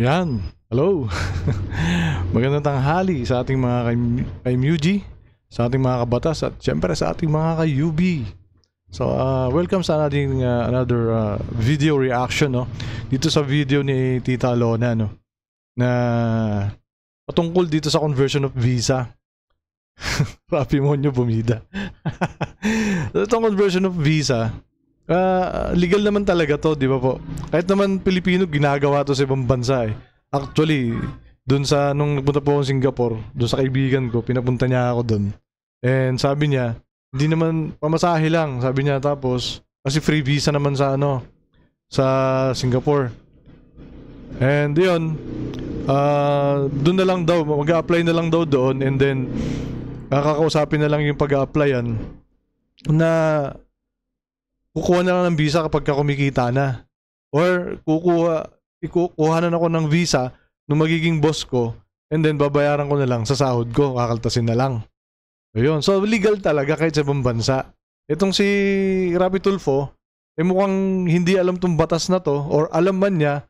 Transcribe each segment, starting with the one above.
Yan. Hello. Magandang tanghali sa ating mga kay-MUG, sa ating mga kabatas at syempre sa ating mga kay-UB. So, welcome sa ating another video reaction, no? Dito sa video ni Tita Lona, no? Na patungkol dito sa conversion of visa. Rapi mo nyo bumida. Itong conversion of visa, legal naman talaga to, di ba po? Kahit naman Pilipino, ginagawa to sa ibang bansa eh. Actually, dun sa, nung nagpunta po akong Singapore, dun sa kaibigan ko, pinapunta niya ako dun. And sabi niya, hindi naman, pamasahe lang, sabi niya, tapos, kasi free visa naman sa ano, sa Singapore. And yun, dun na lang daw, mag-a-apply na lang daw doon, and then, kakausapin na lang yung pag-a-applyan, na, kukuha na lang ng visa kapag kumikita na. Or kukuha na ako ng visa nung magiging boss ko and then babayaran ko na lang sa sahod ko, kakaltasin na lang. Ayun. So legal talaga kahit sa ibang bansa. Itong si Rapi Tulfo, mukhang hindi alam tong batas na to or alam man niya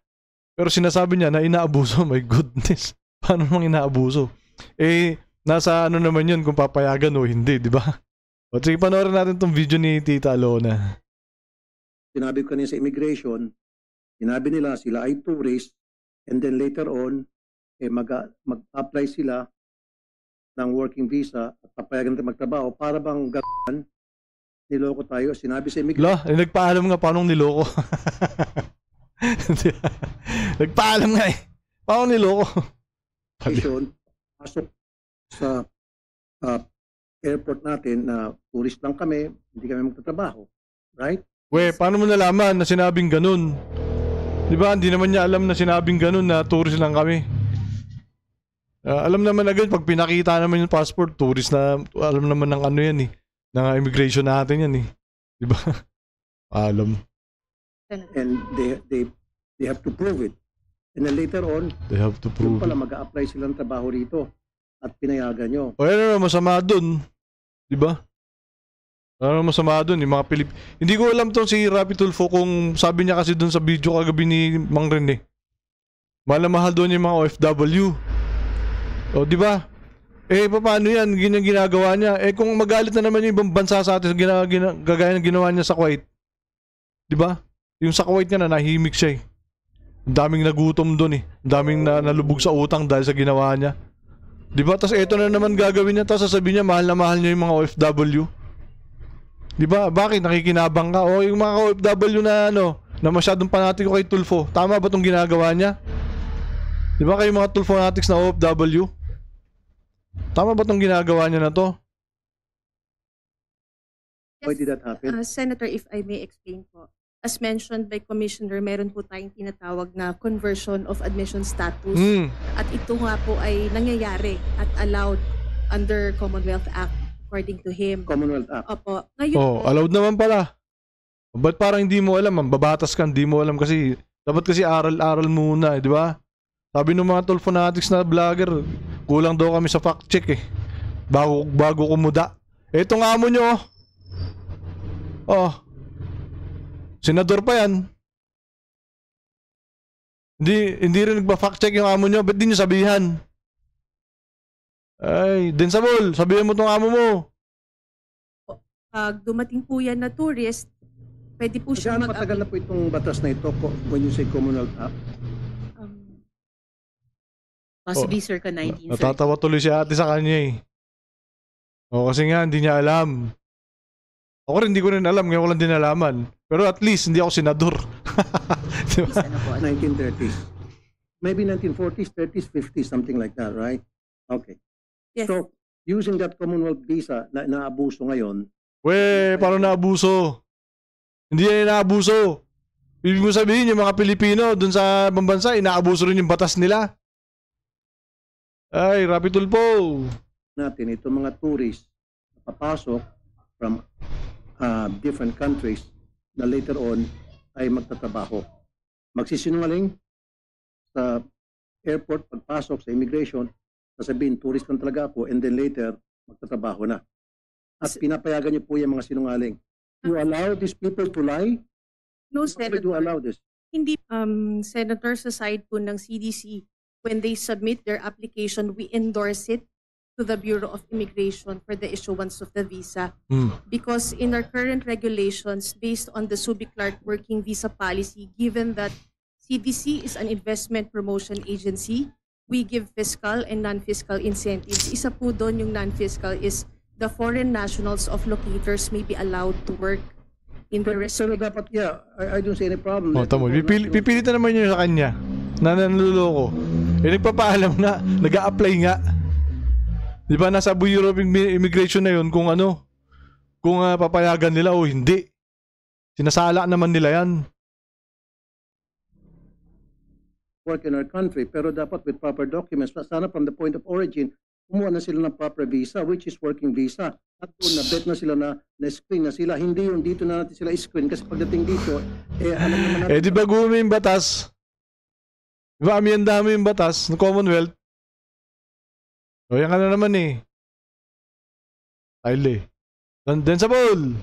pero sinasabi niya na inaabuso. My goodness. Paano namang inaabuso? Nasa ano naman yun kung papayagan o hindi, di ba? O sige, panoorin natin tong video ni Tita Lona. Sinabi ko kanina sa immigration, sinabi nila sila ay tourist and then later on, mag-apply sila ng working visa at papayagan natin magtrabaho para bang gano'n, niloko tayo. Sinabi sa immigration. Nagpaalam nga paano niloko. Nagpaalam nga eh. Paano niloko? Pasok sa airport natin na tourist lang kami, hindi kami magtatrabaho. Right? Paano mo nalaman na sinabing ganun? Di ba, hindi naman niya alam na sinabing ganun na tourist lang kami. Alam naman agad, pag pinakita naman yung passport, tourist na, alam naman ng ano yan eh. Ng immigration natin yan eh. Di ba? Alam. And they have to prove it. And then later on, they have to prove pala mag-a-apply silang trabaho rito at pinayagan nyo. O ano na masama dun? Di ba? Ano masama doon, yung mga Hindi ko alam tong si Rapi Tulfo kung sabi niya kasi doon sa video kagabi ni Mang Rene. Mahal na mahal doon yung mga OFW. O, di ba? Paano yan? Ganyan ginagawa niya. Kung magalit na naman yung ibang bansa sa atin, gagaya ng ginawa niya sa Kuwait. Di ba? Yung sa Kuwait niya na nahimik siya eh. Ang daming nagutom doon eh. Ang daming nalubog sa utang dahil sa ginawa niya. Di ba? Tapos eto na naman gagawin niya. Tapos sasabihin niya, mahal na mahal niya yung mga OFW. Di ba? Bakit? Nakikinabang ka? O yung mga OFW na ano, na masyadong panatiko kay Tulfo. Tama ba itong ginagawa niya? Di ba kayo mga Tulfo fanatics na OFW? Tama ba itong ginagawa niya na to? Why did that happen? Senator, if I may explain po. As mentioned by Commissioner, meron po tayong tinatawag na conversion of admission status. At ito nga po ay nangyayari at allowed under Commonwealth Act. According to him. Commonwealth Act. Opo. Ngayon allowed naman pala. Ba't parang hindi mo alam? Babatas ka, hindi mo alam kasi dapat kasi aral-aral muna, di ba? Sabi ng mga Tulfo fanatics na vlogger, kulang daw kami sa fact check eh. Bago kumuda. Ito nga amo nyo. Senador pa yan. Hindi rin nagpa-fact check yung amo nyo. Ba't di nyo sabihan? Densabol, sabihin mo tong amo mo. Pag dumating po yan na tourist, pwede po siya matagal na po itong batas na ito when you say Commonwealth Act? Possibly circa 1930. Natatawa tuloy si ate sa kanya eh. Kasi nga, hindi niya alam. Ako rin, hindi ko rin alam. Ngayon ko lang din alaman. Pero at least, hindi ako senador. Diba? 1930s. Maybe 1940s, 30s, 50s, something like that, right? Okay. Yes. So, using that Commonwealth visa na naabuso ngayon. Paano naabuso? Hindi yan inaabuso. Ibig mo sabihin, yung mga Pilipino dun sa ibang bansa, inaabuso rin yung batas nila. Rapi Tulfo. Natin, itong mga tourists na papasok from different countries na later on ay magtatrabaho. Magsisinungaling sa airport, pagpasok sa immigration, sasabihin, tourist lang talaga ako, and then later, magtatrabaho na. At pinapayagan niyo po yung mga sinungaling. You allow these people to lie? No, Why do you Senator. allow this? Hindi, Senator, sa side po ng CDC, when they submit their application, we endorse it to the Bureau of Immigration for the issuance of the visa. Because in our current regulations, based on the Subic-Clark Working Visa Policy, given that CDC is an investment promotion agency, we give fiscal and non-fiscal incentives. Isa po doon yung non-fiscal is the foreign nationals of locators may be allowed to work in the Pero respective. dapat, I don't see any problem. Tamo. Pipilitan naman yun sa kanya na nanluloko. Nagpapaalam na, nag-a-apply nga. Di ba nasa Bureau of Immigration na yun kung papayagan nila o hindi. Sinasala naman nila yan. Work in our country, pero dapat with proper documents. Sana from the point of origin, kumuha na sila ng proper visa, which is working visa. At doon, na-bet na sila na-screen na sila. Hindi yung dito na natin sila screen kasi pagdating dito, alam naman natin. Di ba gumi yung batas? Di ba amyenda mo yung batas ng Commonwealth? O yan ka na naman eh. Ay, then sa ball.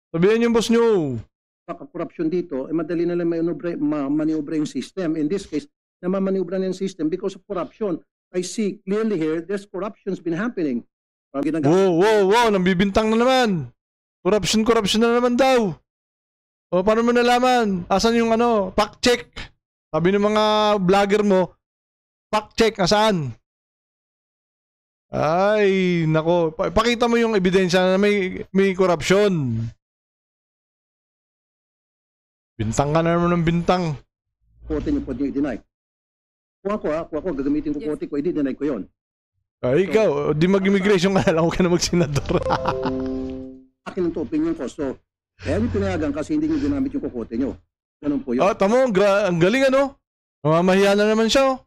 Sabihin yung boss nyo. Corruption dito, madali na lang maniobra yung system. In this case, namamaniobra na yung system because of corruption. I see clearly here, there's corruption's been happening. Wow, nambibintang na naman. Corruption na naman daw. O, paano mo nalaman? Asan yung fact check? Sabi ng mga vlogger mo, fact check, asaan? Ay, nako. Pakita mo yung ebidensya na may corruption. Bintang ka na naman ng bintang. Kote niyo po niyo i-deny. Kung ako, gagamitin ko kote ko, i-deny ko yon. Ay, ikaw, di mag-immigration ka na lang, huwag ka na mag-senador. Akin ang opinion ko. So, kaya niyo pinayagan kasi hindi niyo ginamit yung kokote niyo. Ganun po yun. Tamo, ang galing Namamahiya na naman siya.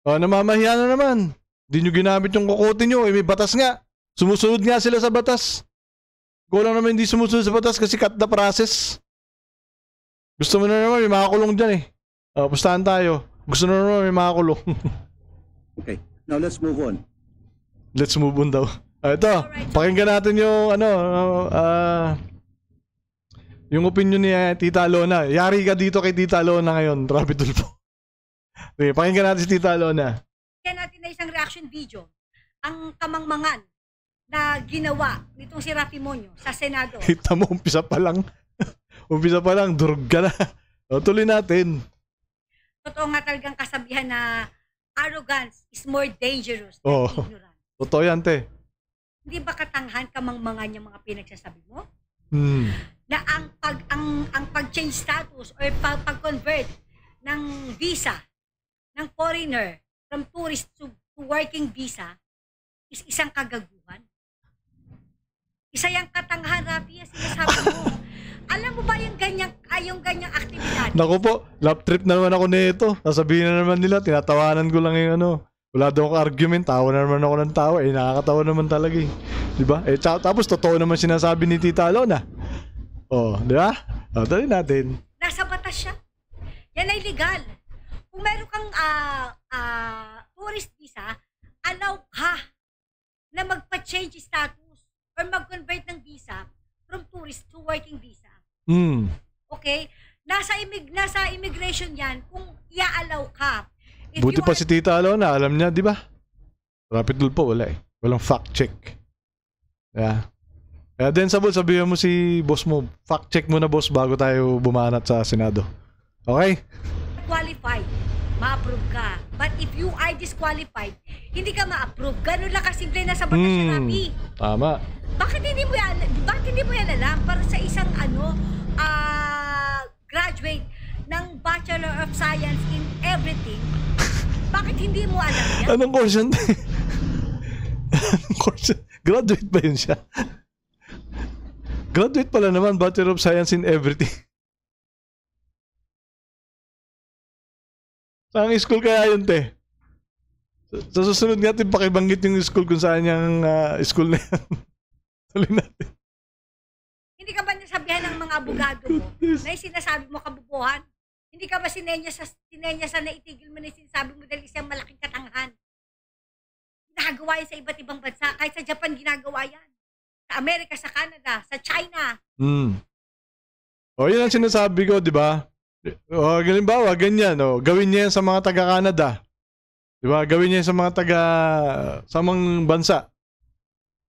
Namamahiya na naman. Di nyo ginamit yung kokote nyo. May batas nga. Sumusunod nga sila sa batas. Ikaw lang naman hindi sumusunod sa batas kasi cut the process. Gusto mo na naman may makakulong dyan eh. Pustahan tayo. Gusto na naman may makakulong. Okay. Now let's move on. Let's move on daw. Ito, pakinggan natin yung yung opinion ni Tita Alona. Yari ka dito kay Tita Alona ngayon, Rapi Tulfo. Okay, pakinggan natin si Tita Alona. Natin na isang reaction video ang kamangmangan na ginawa nitong si Rafi Monyo sa Senado. Kita mo, umpisa pa lang, durog ka na. Tuloy natin. Totoo nga talagang kasabihan na arrogance is more dangerous than ignorance. Totoo yan, te. Hindi ba katanghan kamangmangan yung mga pinagsasabi mo? Na ang pag-change status or pag-convert ng visa ng foreigner from tourist to working visa is isang kagaguhan. Isa yung katanghan, Rafi, sinasabi mo. Alam mo ba yung ganyang aktibidad? Naku po, lap trip na naman ako nito. Sasabihin na naman nila, tinatawanan ko lang yung wala daw akong argument, tawa na naman ako ng tawa. Nakakatawa naman talaga eh. Diba? Tapos totoo naman sinasabi ni Tita Alona. Diba? Dali natin. Nasa batas siya. Yan ay legal. Kung meron kang tourist visa, allow ka na magpa-change status or mag-convert ng visa from tourist to working visa. Okay? Nasa immigration yan kung i-allow ka. Buti pa si Tita Alona, alam niya, di ba? Rapi Tulfo, wala eh. Walang fact check. Yeah. Kaya din sabihin mo si boss mo, fact check muna boss bago tayo bumanat sa Senado. Okay? Qualified, ma-approve ka. But if you are disqualified, hindi ka ma-approve. Ganun lang kasimple na sa batas siya, Rafi. Tama. Bakit hindi mo yan alam? Para sa isang graduate ng Bachelor of Science in Everything, bakit hindi mo alam yan? Anong course yan? Graduate ba yun siya? Graduate pala naman, Bachelor of Science in Everything. Saan school kaya yun, te? Sa susunod natin, pakibanggit yung school kung saan yung school na yan. Tuloy natin. Hindi ka ba nasabihan ng mga abogado mo na yung sinasabi mo kabubuhan? Hindi ka ba sinenya sa naitigil mo na yung sinasabi mo dahil isang malaking katanghan? Ginagawa yan sa iba't ibang bansa. Kahit sa Japan ginagawa yan. Sa Amerika, sa Canada, sa China. Yun ang sinasabi ko, di ba? O, halimbawa, ganyan, gawin niya yan sa mga taga-Canada. Diba? Gawin niya yan sa mga sa mga bansa.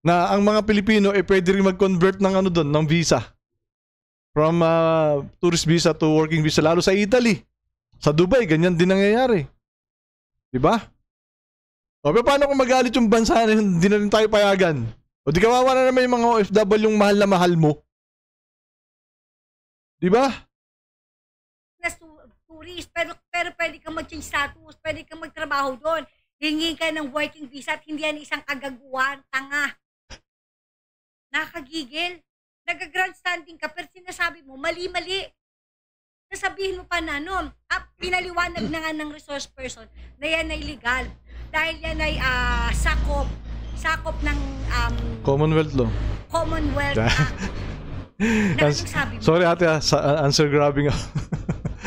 Na ang mga Pilipino, pwede rin mag-convert ng doon, ng visa. From tourist visa to working visa, lalo sa Italy. Sa Dubai, ganyan din nangyayari. Diba? O, paano kung magalit yung bansa na hindi na rin tayo payagan? O, di kawawa na naman yung mga OFW yung mahal na mahal mo. Diba? Tourist, pero pwede kang mag-change status, pwede kang magtrabaho doon. Hingi ka ng working visa at hindi yan isang kagaguhan, tanga. Nakagigil. Nag-grandstanding ka, pero sinasabi mo, mali-mali. Nasabihin mo pa na, pinaliwanag na nga ng resource person na yan ay legal. Dahil yan ay sakop ng Commonwealth law. Commonwealth Act. Na anong sabi mo? Sorry ate, answer grabbing.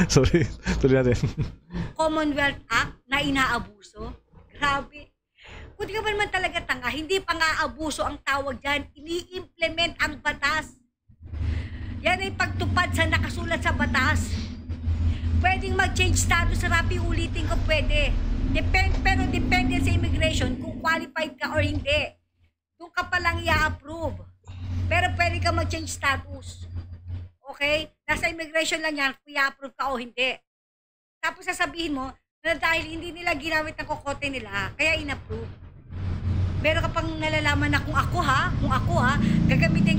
Sorry, tuloy natin. Commonwealth Act na inaabuso? Grabe. Kung di ka ba naman talaga tanga, hindi pa nga abuso ang tawag dyan, ini-implement ang batas. Yan ay pagtupad sa nakasulat sa batas. Pwedeng mag-change status sa rapi, ulitin ko pwede. Pero depende sa immigration kung qualified ka or hindi. Doon ka palang i-approve. Pero pwede ka mag-change status. Okay? Nasa immigration lang yan kung i-approve ka o hindi. Tapos sasabihin mo na dahil hindi nila ginamit ng kokote nila, kaya in-approve. Meron ka pang nalalaman na kung ako ha, gagamitin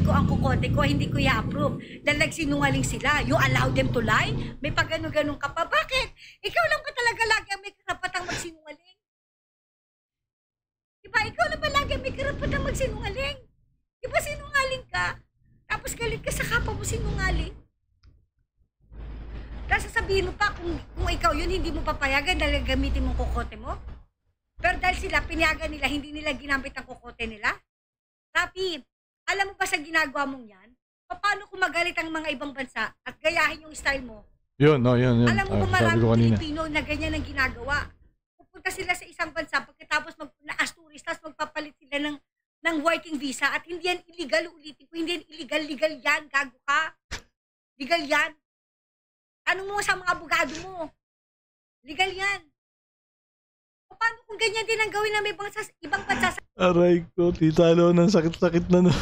ko ang kokote ko, hindi ko i-approve. Dahil nagsinungaling sila. You allow them to lie? May pagano-ganong ka pa. Bakit? Ikaw lang ba talaga lagi ang may karapatang magsinungaling? Diba? Ikaw lang ba lagi ang may karapatang magsinungaling? Diba sinungaling ka? Tapos galit ka sa kapwa mo sinungaling? Tapos sasabihin mo pa kung ikaw yun, hindi mo papayagan dahil gamitin mo kokote mo? Pero dahil sila, pinayagan nila, hindi nila ginamit ang kokote nila? Rapi, alam mo ba sa ginagawa mong yan? Paano kung magalit ang mga ibang bansa at gayahin yung style mo? Yun. Alam mo ba maraming Pilipino na ganyan ang ginagawa? Pupunta sila sa isang bansa pagkatapos as tourist, tapos magpapalit sila ng working visa at hindi yan illegal, ulitin ko, hindi yan illegal, legal yan, gago ka. Legal yan. Anong mo sa mga abogado mo? Legal yan. Paano kung ganyan din ang gawin ng ibang bansa? Aray ko, titalo ng sakit-sakit na no.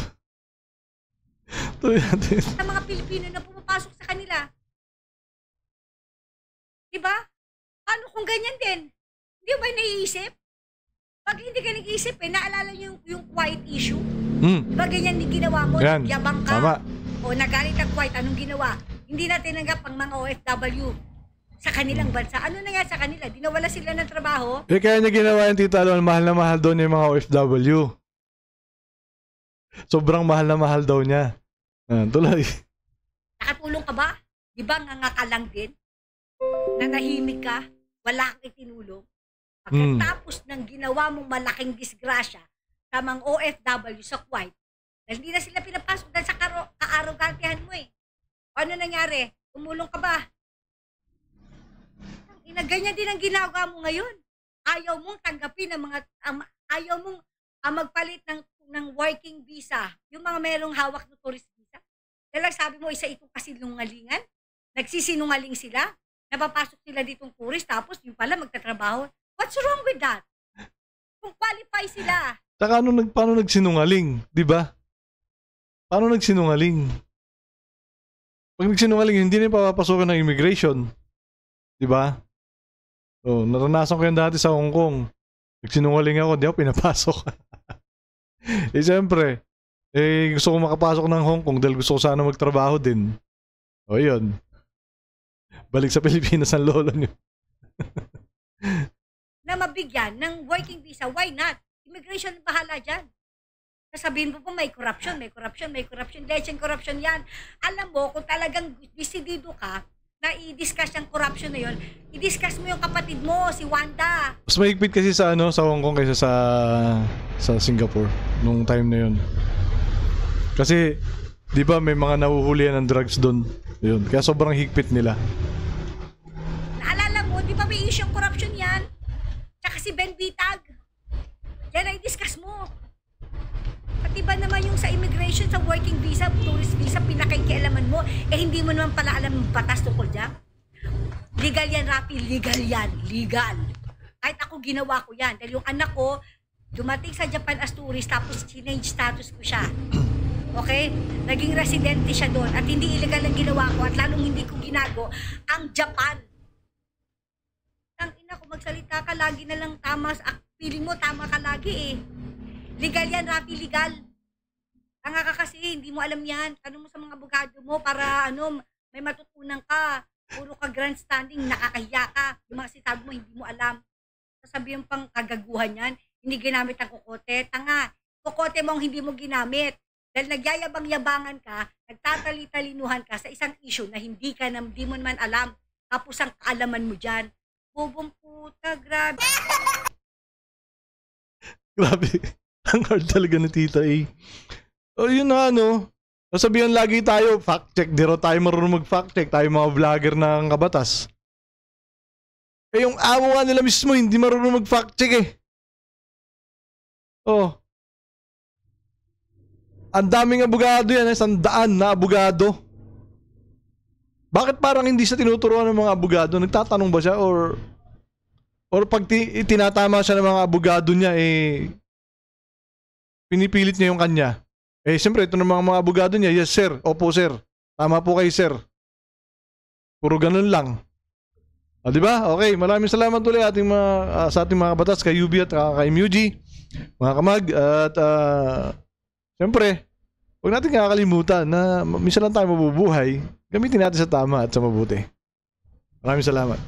Tuloy natin. Sa mga Pilipino na pumapasok sa kanila. Diba? Paano kung ganyan din? Hindi ba naiisip? Pag hindi ka nag-iisip naalala niyo yung quiet issue? Diba ganyan din ginawa mo? Yan. Yabang ka? Tama. O nagalit ang quiet, anong ginawa? Hindi na tinanggap ang mga OFW sa kanilang bansa. Ano nangyari sa kanila? Dinawala sila ng trabaho? Kaya niya ginawa yung Tita Lon, mahal na mahal daw niya yung mga OFW. Sobrang mahal na mahal daw niya. Tuloy. Nakatulong ka ba? Di ba nga lang din? Nanahimik ka? Wala kang itinulong? Pagkatapos ng ginawa mong malaking disgrasya sa mga OFW sa Kuwait, dahil hindi na sila pinapasok dahil sa kaarogantihan mo Ano nangyari? Tumulong ka ba? Ganyan din ang ginagawa mo ngayon. Ayaw mong tanggapin ayaw mong magpalit ng working visa. Yung mga merong hawak ng tourist visa. Dahil sabi mo, isa itong kasinungalingan. Nagsisinungaling sila. Napapasok sila ditong tourist tapos yung pala magtatrabaho. What's wrong with that? Kung qualify sila. Saka paano nagsinungaling? Diba? Paano nagsinungaling? Pag nagsinungaling, hindi na papapasokan ng immigration. Diba? So, naranasan ko yan dati sa Hong Kong. Nagsinungaling ako, di ako pinapasok. Siyempre, gusto ko makapasok ng Hong Kong dahil gusto ko sana magtrabaho din. O, yun. Balik sa Pilipinas ang lolo niyo. Na mabigyan ng working visa, why not? Immigration bahala dyan. Sasabihin mo po may corruption. Legend corruption yan. Alam mo, kung talagang desidido ka, na i-discuss yung corruption na yun, i-discuss mo yung kapatid mo, si Wanda. Mas mahigpit kasi sa Hong Kong kaysa sa Singapore nung time na yun. Kasi, di ba may mga nahuhulihan ng drugs doon. Yun. Kaya sobrang higpit nila. Naalala mo, di ba may issue corruption yan? Tsaka si Ben Bitag. Yan ay discuss mo. At Pati ba naman yung sa immigration, sa working visa, tourist visa, pinakikialaman mo, hindi mo naman pala alam yung batas tungkol dyan? Legal yan, Rafi, legal yan, legal. Kahit ako ginawa ko yan, dahil yung anak ko, dumating sa Japan as tourist, tapos change status ko siya. Okay? Naging residente siya doon, at hindi illegal ang ginawa ko, at lalong hindi ko ginago ang Japan. Ang ina ko, magsalita ka, lagi na lang tama, feeling mo tama ka lagi eh. Legal yan, Rafi, legal. Tanga ka kasi, hindi mo alam yan. Tanong mo sa mga abogado mo para may matutunan ka. Puro ka grandstanding, nakakahiya ka. Yung mga sinasabi mo, hindi mo alam. Sasabihin pang kagaguhan yan, hindi ginamit ang kokote. Tanga, kokote mo ang hindi mo ginamit. Dahil nagyayabang-yabangan ka, nagtatali-talinuhan ka sa isang issue na hindi mo naman alam. Tapos ang kaalaman mo dyan. Bobong puta, grabe. Grabe. Ang hard talaga ni Tita A. O yun na nasabihan lagi tayo, fact check. Di raw tayo marunong mag-fact check. Tayo mga vlogger ng kabatas. Yung amo nga nila mismo, hindi marunong mag-fact check eh. Oh. Ang daming abogado yan, 100 na abogado. Bakit parang hindi siya tinuturuan ng mga abogado? Nagtatanong ba siya or pag tinatama siya ng mga abogado niya pinipilit niya yung kanya. Siyempre, ito ng mga abogado niya, yes sir, opo sir, tama po kayo sir. Puro ganun lang. Di ba? Okay, maraming salamat ulit sa ating mga kabatas, kay UB at kay MUG, mga kamag. At siyempre, huwag natin kakalimutan na minsan lang tayo mabubuhay, gamitin natin sa tama at sa mabuti. Maraming salamat.